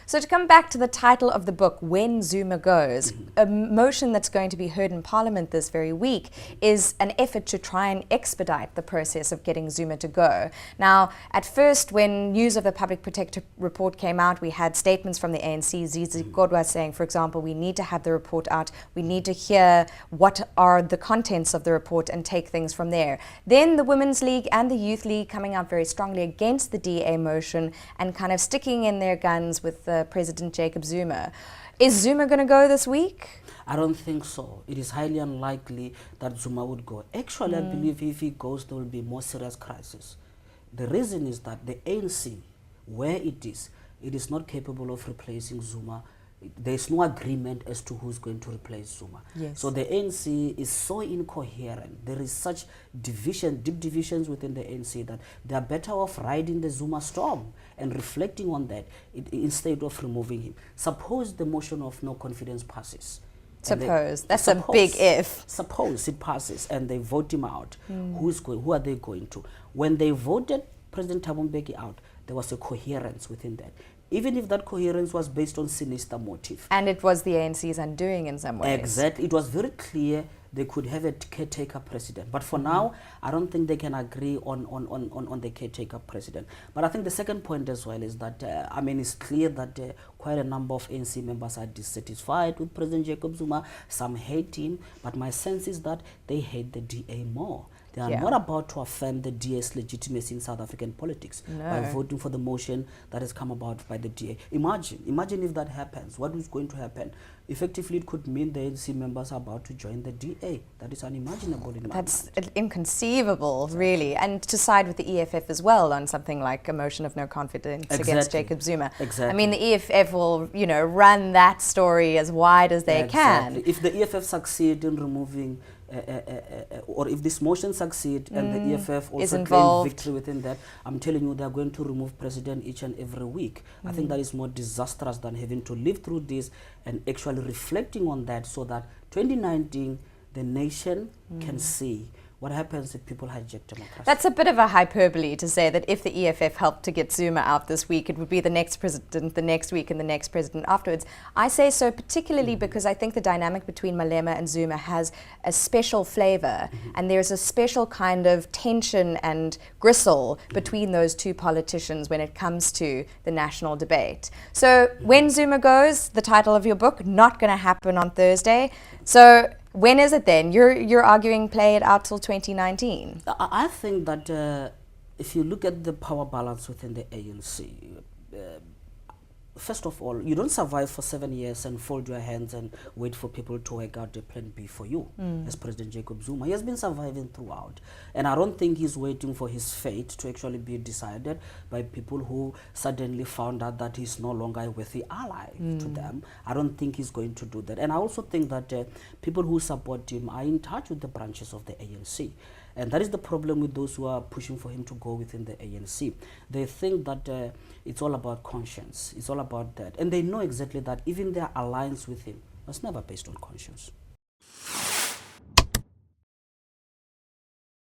So to come back to the title of the book, When Zuma Goes, a motion that's going to be heard in Parliament this very week is an effort to try and expedite the process of getting Zuma to go. Now, at first, when news of the Public Protector report came out, we had statements from the ANC, Zizi Kodwa, saying, for example, we need to have the report out, we need to hear what are the contents of the report and take things from there. Then the Women's League and the Youth League coming out very strongly against the DA motion and kind of sticking in their guns with President Jacob Zuma. Is Zuma going to go this week? I don't think so. It is highly unlikely that Zuma would go. Actually, I believe if he goes, there will be more serious crisis. The reason is that the ANC, where it is not capable of replacing Zuma. There is no agreement as to who's going to replace Zuma. Yes. So the ANC is so incoherent. There is such deep divisions within the ANC that they are better off riding the Zuma storm and reflecting on that instead of removing him. Suppose the motion of no confidence passes. That's a big if. Suppose it passes and they vote him out. Who are they going to? When they voted President Thabo Mbeki out, there was a coherence within that. Even if that coherence was based on sinister motive. And it was the ANC's undoing in some ways. Exactly. It was very clear they could have a caretaker president. But for now, I don't think they can agree on the caretaker president. But I think the second point as well is that, it's clear that quite a number of ANC members are dissatisfied with President Jacob Zuma. Some hate him. But my sense is that they hate the DA more. They are not about to affirm the DA's legitimacy in South African politics by voting for the motion that has come about by the DA. Imagine if that happens. What is going to happen? Effectively, it could mean the ANC members are about to join the DA. That is unimaginable in my mind. That's inconceivable, really. And to side with the EFF as well on something like a motion of no confidence against Jacob Zuma. Exactly. I mean, the EFF will, run that story as wide as they can. If the EFF succeed in removing or if this motion succeeds and the EFF also claim victory within that, I'm telling you, they are going to remove president each and every week. I think that is more disastrous than having to live through this and actually reflecting on that so that 2019, the nation can see what happens if people hijack democracy. That's a bit of a hyperbole to say that if the EFF helped to get Zuma out this week, it would be the next president, the next week, and the next president afterwards. I say so particularly because I think the dynamic between Malema and Zuma has a special flavor, and there's a special kind of tension and gristle between those two politicians when it comes to the national debate. So when Zuma goes, the title of your book, not going to happen on Thursday. So when is it then? You're arguing play it out till 2019. I think that if you look at the power balance within the ANC, first of all, you don't survive for 7 years and fold your hands and wait for people to work out a plan B for you, as President Jacob Zuma. He has been surviving throughout. And I don't think he's waiting for his fate to actually be decided by people who suddenly found out that he's no longer a worthy ally to them. I don't think he's going to do that. And I also think that people who support him are in touch with the branches of the ANC. And that is the problem with those who are pushing for him to go within the ANC. They think that it's all about conscience. It's all about that. And they know exactly that even their alliance with him was never based on conscience.